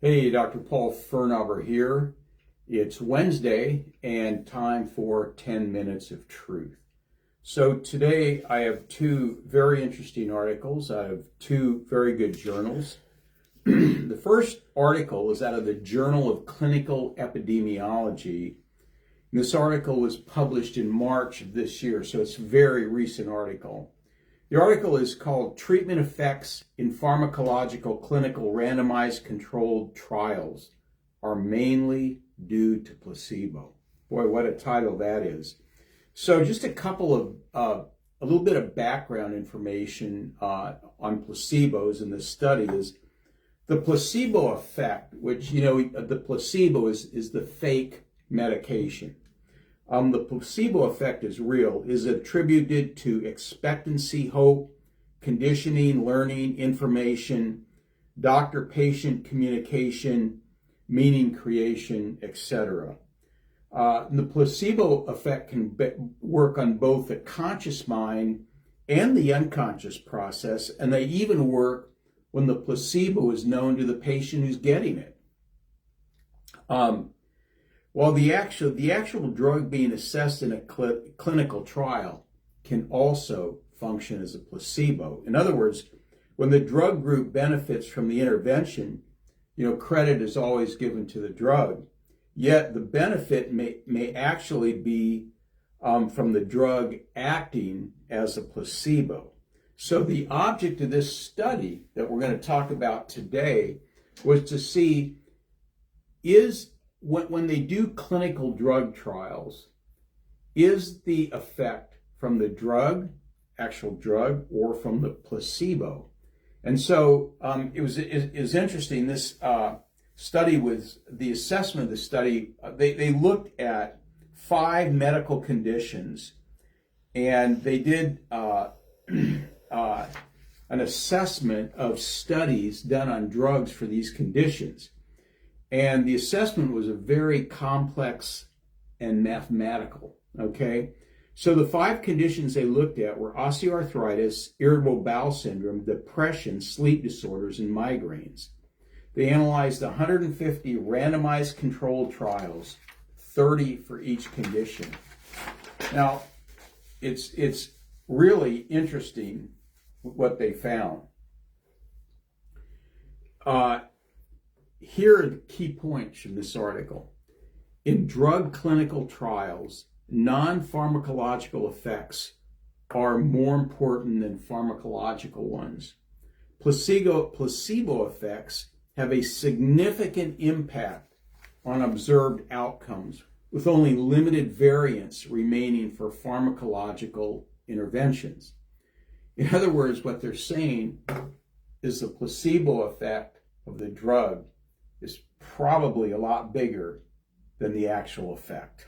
Hey, Dr. Paul Firnhaber here. It's Wednesday and time for 10 minutes of truth. So today I have two very interesting articles. I have two very good journals. The first article is out of the Journal of Clinical Epidemiology. This article was published in March of this year, so it's a very recent article. The article is called Treatment Effects in Pharmacological Clinical Randomized Controlled Trials Are Mainly Due to Placebo. Boy, what a title that is. So just a couple of, a little bit of background information on placebos in this study is the placebo effect, which, the placebo is the fake medication. The placebo effect is real, is attributed to expectancy, hope, conditioning, learning, information, doctor-patient communication, meaning creation, etc. The placebo effect can work on both the conscious mind and the unconscious process, and they even work when the placebo is known to the patient who's getting it. While the actual drug being assessed in a clinical trial can also function as a placebo. In other words, when the drug group benefits from the intervention, credit is always given to the drug. Yet the benefit may actually be from the drug acting as a placebo. So the object of this study that we're going to talk about today was to see when they do clinical drug trials, is the effect from the actual drug, or from the placebo? And so it was interesting. This study was, the assessment of the study, they looked at 5 medical conditions, and they did an assessment of studies done on drugs for these conditions. And the assessment was a very complex and mathematical, okay? So the 5 conditions they looked at were osteoarthritis, irritable bowel syndrome, depression, sleep disorders, and migraines. They analyzed 150 randomized controlled trials, 30 for each condition. Now, it's really interesting what they found. Here are the key points from this article. In drug clinical trials, non-pharmacological effects are more important than pharmacological ones. Placebo effects have a significant impact on observed outcomes, with only limited variance remaining for pharmacological interventions. In other words, what they're saying is the placebo effect of the drug is probably a lot bigger than the actual effect.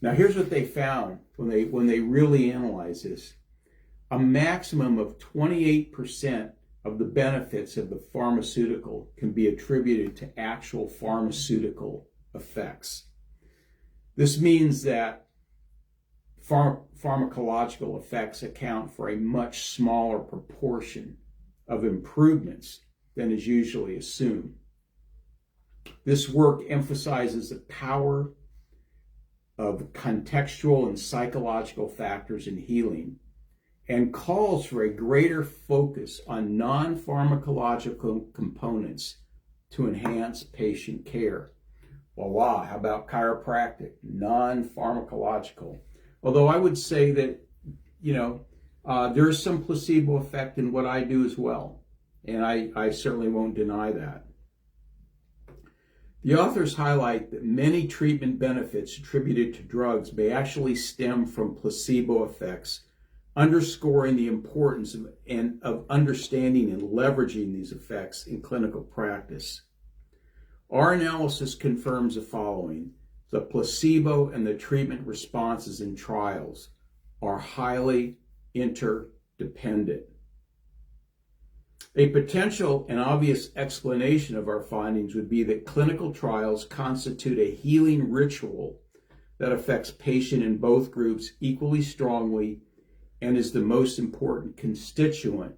Now, here's what they found when they really analyzed this. A maximum of 28% of the benefits of the pharmaceutical can be attributed to actual pharmaceutical effects. This means that pharmacological effects account for a much smaller proportion of improvements than is usually assumed. This work emphasizes the power of contextual and psychological factors in healing, and calls for a greater focus on non-pharmacological components to enhance patient care. Voila, how about chiropractic? Non-pharmacological. Although I would say that, there is some placebo effect in what I do as well, and I certainly won't deny that. The authors highlight that many treatment benefits attributed to drugs may actually stem from placebo effects, underscoring the importance of understanding and leveraging these effects in clinical practice. Our analysis confirms the following: the placebo and the treatment responses in trials are highly interdependent. A potential and obvious explanation of our findings would be that clinical trials constitute a healing ritual that affects patients in both groups equally strongly and is the most important constituent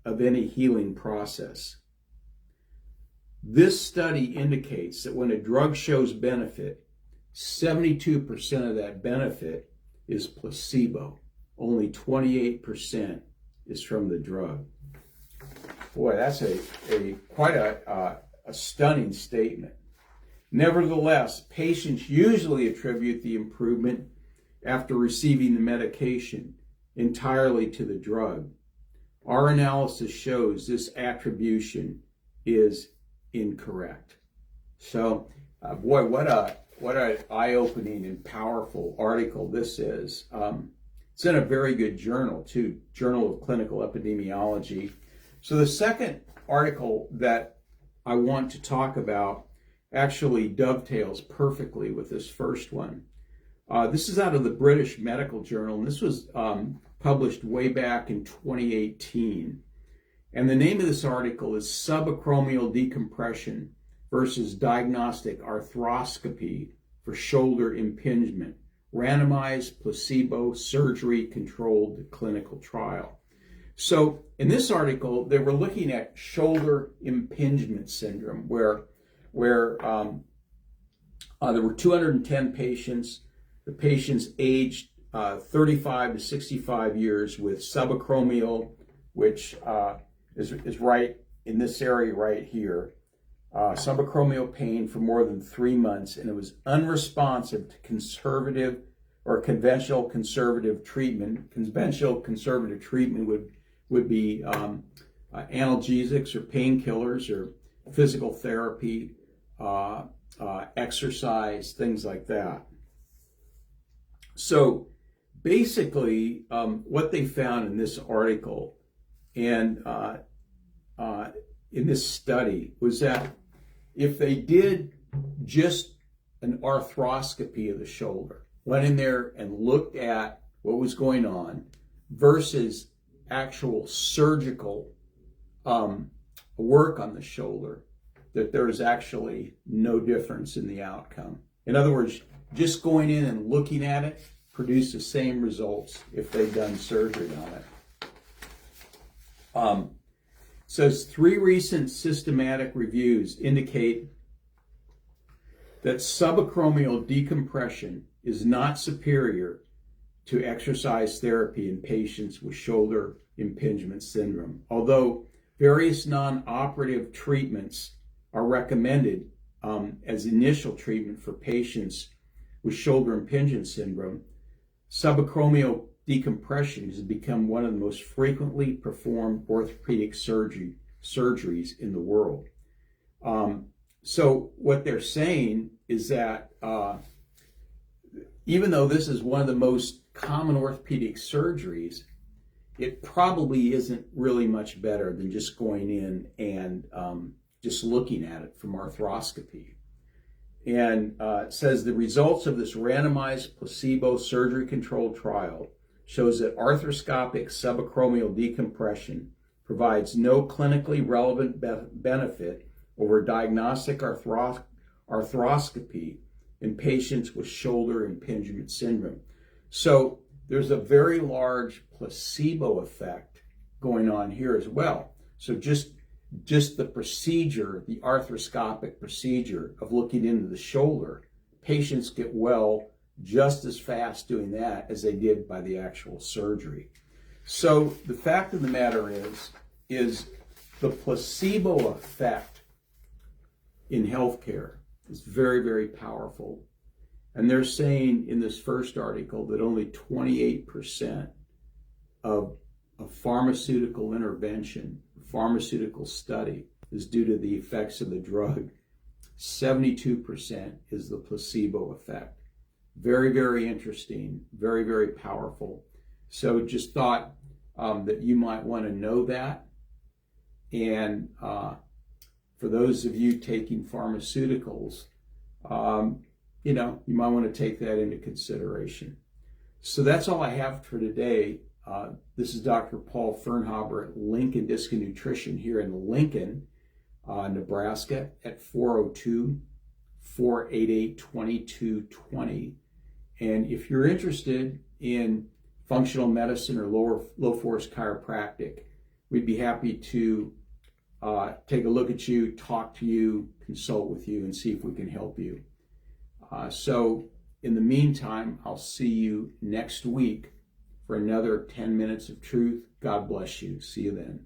of any healing process. This study indicates that when a drug shows benefit, 72% of that benefit is placebo. Only 28% is from the drug. Boy, that's quite a stunning statement. Nevertheless, patients usually attribute the improvement after receiving the medication entirely to the drug. Our analysis shows this attribution is incorrect. So, boy, what an eye-opening and powerful article this is. It's in a very good journal, too, Journal of Clinical Epidemiology. So the second article that I want to talk about actually dovetails perfectly with this first one. This is out of the British Medical Journal, and this was published way back in 2018. And the name of this article is Subacromial Decompression versus Diagnostic Arthroscopy for Shoulder Impingement, Randomized Placebo Surgery-Controlled Clinical Trial. So in this article, they were looking at shoulder impingement syndrome, where there were 210 patients. The patients aged 35 to 65 years with subacromial, which is right in this area right here, subacromial pain for more than 3 months, and it was unresponsive to conservative or conventional conservative treatment. Conventional conservative treatment would be analgesics or painkillers or physical therapy, exercise, things like that. So basically, what they found in this article and in this study was that if they did just an arthroscopy of the shoulder, went in there and looked at what was going on versus actual surgical work on the shoulder, that there is actually no difference in the outcome. In other words, just going in and looking at it produced the same results if they'd done surgery on it. Says 3 recent systematic reviews indicate that subacromial decompression is not superior to exercise therapy in patients with shoulder impingement syndrome. Although various non-operative treatments are recommended as initial treatment for patients with shoulder impingement syndrome, subacromial decompression has become one of the most frequently performed orthopedic surgeries in the world. So what they're saying is that even though this is one of the most common orthopedic surgeries, it probably isn't really much better than just going in and just looking at it from arthroscopy. And it says the results of this randomized placebo surgery-controlled trial shows that arthroscopic subacromial decompression provides no clinically relevant benefit over diagnostic arthroscopy in patients with shoulder impingement syndrome. So there's a very large placebo effect going on here as well. So just the procedure, the arthroscopic procedure of looking into the shoulder, patients get well just as fast doing that as they did by the actual surgery. So the fact of the matter is the placebo effect in healthcare is very, very powerful. And they're saying in this first article that only 28% of a pharmaceutical intervention, pharmaceutical study, is due to the effects of the drug. 72% is the placebo effect. Very, very interesting, very, very powerful. So just thought that you might want to know that. And for those of you taking pharmaceuticals, you might want to take that into consideration. So that's all I have for today. This is Dr. Paul Firnhaber at Lincoln Disc and Nutrition here in Lincoln, Nebraska at 402-488-2220. And if you're interested in functional medicine or low force chiropractic, we'd be happy to take a look at you, talk to you, consult with you, and see if we can help you. So in the meantime, I'll see you next week for another 10 minutes of truth. God bless you. See you then.